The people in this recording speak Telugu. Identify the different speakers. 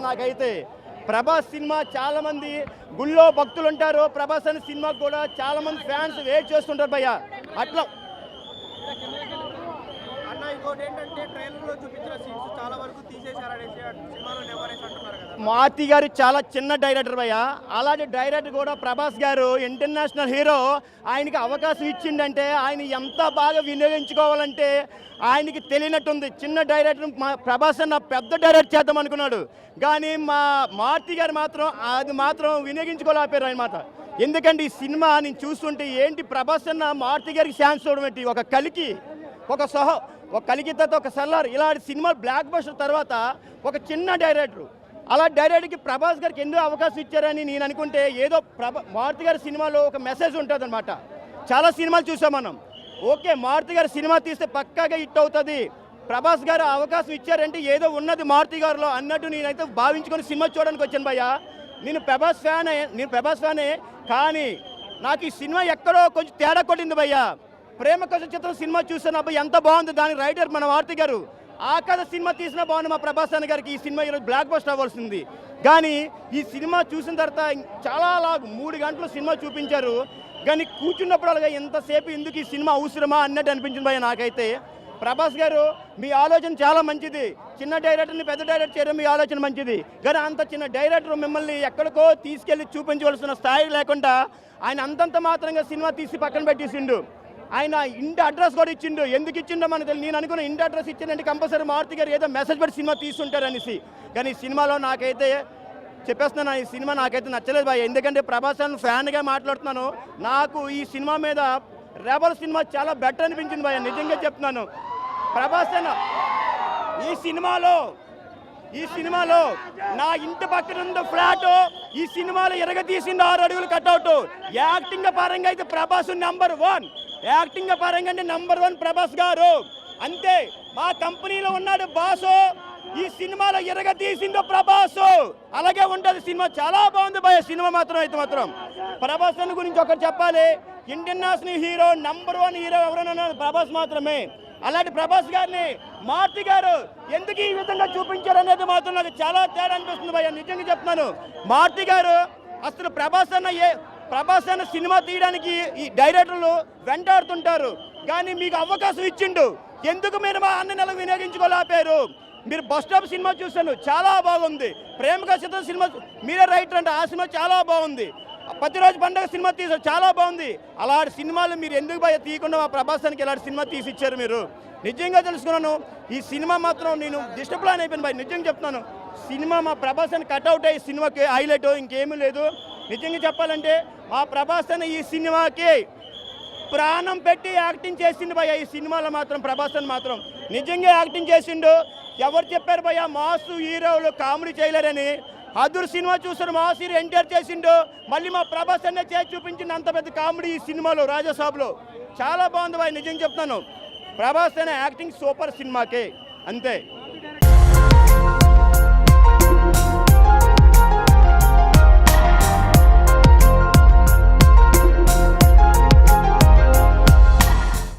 Speaker 1: నాకైతే. ప్రభాస్ సినిమా చాలా మంది గుళ్ళో భక్తులు ఉంటారు, ప్రభాస్ అనే సినిమాకు కూడా చాలా మంది ఫ్యాన్స్ వెయిట్ చేస్తుంటారు భయ్య. అట్లా
Speaker 2: ఇంకోటి ఏంటంటే ట్రైలర్లో చూపించిన సీన్స్ చాలా వరకు తీసేశారనేసి సినిమాలో నెవరేసి అంటున్నారు కదా.
Speaker 1: మారుతి గారు చాలా చిన్న డైరెక్టర్ భయ్య. అలాంటి డైరెక్టర్ కూడా ప్రభాస్ గారు ఇంటర్నేషనల్ హీరో, ఆయనకి అవకాశం ఇచ్చిందంటే ఆయన ఎంత బాగా వినియోగించుకోవాలంటే ఆయనకి తెలియనట్టుంది. చిన్న డైరెక్టర్ ప్రభాస్ అన్న పెద్ద డైరెక్ట్ చేద్దాం అనుకున్నాడు, కానీ మా మారుతి గారు మాత్రం అది మాత్రం వినియోగించుకోలేకపోయారు ఆయన మాట. ఎందుకంటే ఈ సినిమా నేను చూస్తుంటే ఏంటి ప్రభాస్ అన్న మారుతి గారికి ఛాన్స్ చూడడం ఏంటి, ఒక కలికి ఒక కలికితతో ఒక సల్లార్ ఇలాంటి సినిమాలు బ్లాక్ బస్టర్ తర్వాత ఒక చిన్న డైరెక్టర్, అలా డైరెక్టర్కి ప్రభాస్ గారికి ఎందుకు అవకాశం ఇచ్చారని నేను అనుకుంటే ఏదో మారుతి గారి సినిమాలో ఒక మెసేజ్ ఉంటుంది అనమాట. చాలా సినిమాలు చూసాం మనం, ఓకే మారుతి గారి సినిమా తీస్తే పక్కాగా హిట్ అవుతుంది, ప్రభాస్ గారు అవకాశం ఇచ్చారంటే ఏదో ఉన్నది మారుతి గారిలో అన్నట్టు నేనైతే భావించుకొని సినిమా చూడడానికి వచ్చాను భయ్య. నేను ప్రభాస్ ఫ్యానే, కానీ నాకు ఈ సినిమా ఎక్కడో కొంచెం తేడా కొట్టింది భయ్య. ప్రేమ కథ చిత్రం సినిమా చూసాను అబ్బాయి, ఎంత బాగుంది, దాని రైటర్ మన మారుతి గారు. ఆ కథ సినిమా తీసినా బాగుంది మా ప్రభాస్ అన్న గారికి. ఈ సినిమా ఈరోజు బ్లాక్ బస్టర్ అవ్వాల్సింది, కానీ ఈ సినిమా చూసిన తర్వాత చాలా 3 గంటలు సినిమా చూపించారు, కానీ కూర్చున్నప్పుడు అలాగా ఎంతసేపు ఎందుకు ఈ సినిమా అవసరమా అన్నట్టు అనిపించింది భయ్య నాకైతే. ప్రభాస్ గారు మీ ఆలోచన చాలా మంచిది, చిన్న డైరెక్టర్ని పెద్ద డైరెక్టర్ చేయడం మీ ఆలోచన మంచిది, కానీ అంత చిన్న డైరెక్టర్ మిమ్మల్ని ఎక్కడికో తీసుకెళ్ళి చూపించవలసిన స్థాయి లేకుండా ఆయన అంతంత మాత్రంగా సినిమా తీసి పక్కన పెట్టేసిండు. ఆయన ఇంటి అడ్రస్ కూడా ఇచ్చిండు, ఎందుకు ఇచ్చిండో మనకు తెలియదు. నేను అనుకున్న ఇంటి అడ్రస్ ఇచ్చిందంటే కంపల్సరీ మారుతి గారు ఏదో మెసేజ్ పెట్టి సినిమా తీసుంటారనేసి, కానీ ఈ సినిమాలో నాకైతే చెప్పేస్తున్నాను, ఈ సినిమా నాకైతే నచ్చలేదు భయ్య. ఎందుకంటే ప్రభాస్ అన్న ఫ్యాన్గా మాట్లాడుతున్నాను, నాకు ఈ సినిమా మీద రెబల్ సినిమా చాలా బెటర్ అనిపించింది భయ్య, నిజంగా చెప్తున్నాను. ప్రభాస్ అన్న ఈ సినిమాలో నా ఇంటి పక్కన ఉన్న ఫ్లాట్ ఈ సినిమాలో ఎరగతీసింది 6 అడుగులు కట్అవుట్. యాక్టింగ్ పరంగా అయితే ప్రభాస్ నెంబర్ 1, యాక్టింగ్ పరంగా అంటే నెంబర్ 1 ప్రభాస్ గారు. అంతే, మా కంపెనీలో ఉన్నాడు బాసు, ఈ సినిమాలో ఎరగతీసిందో ప్రభాస్, అలాగే ఉంటుంది సినిమా. చాలా బాగుంది భయ సినిమా మాత్రం. ప్రభాస్ అన్న గురించి ఒకటి చెప్పాలి, ఇంటర్నేషనల్ హీరో నెంబర్ 1 హీరో ఎవరైనా ప్రభాస్ మాత్రమే. అలాంటి ప్రభాస్ గారిని మారుతి గారు ఎందుకు ఈ విధంగా చూపించారు అనేది మాత్రం నాకు చాలా తేడా అనిపిస్తుంది భయ్య, నిజంగా చెప్తున్నాను. మారుతి గారు అసలు ప్రభాస్ అన్న సినిమా తీయడానికి ఈ డైరెక్టర్లు వెంటాడుతుంటారు, కానీ మీకు అవకాశం ఇచ్చిండు, ఎందుకు మీరు మా అన్న నెల వినియోగించుకోలేకపోయారు? మీరు బస్ స్టాప్ సినిమా చూశాను, చాలా బాగుంది. ప్రేమ కథ సినిమా మీరే రైటర్ అంటే ఆ సినిమా చాలా బాగుంది. ప్రతిరోజు పండుగ సినిమా తీసారు, చాలా బాగుంది. అలాంటి సినిమాలు మీరు ఎందుకు భయ తీయకుండా మా ప్రభాసానికి ఇలాంటి సినిమా తీసి ఇచ్చారు మీరు? నిజంగా తెలుసుకున్నాను, ఈ సినిమా మాత్రం నేను డిస్టర్బ్లాన్ అయిపోయాను భయ, నిజంగా చెప్తున్నాను. సినిమా మా ప్రభాసాన్ని కట్అవుట్ అయ్యి సినిమాకి హైలైట్ ఇంకేమీ లేదు. నిజంగా చెప్పాలంటే మా ప్రభాస్ అన్న ఈ సినిమాకి ప్రాణం పెట్టి యాక్టింగ్ చేసిండు భయ్య. ఈ సినిమాలో మాత్రం ప్రభాస్ అన్న మాత్రం నిజంగా యాక్టింగ్ చేసిండు. ఎవరు చెప్పారు భయ్య మాస్ హీరోలు కామెడీ చేయలేరని? అదురు సినిమా చూసారు, మాస్ హీరో ఎన్టీఆర్ చేసిండు, మళ్ళీ మా ప్రభాస్ అన్న చేసి చూపించింది అంత పెద్ద కామెడీ ఈ సినిమాలో రాజాసాబ్లో. చాలా బాగుంది భయ్య, నిజంగా చెప్తాను. ప్రభాస్ అన్న యాక్టింగ్ సూపర్ సినిమాకే, అంతే.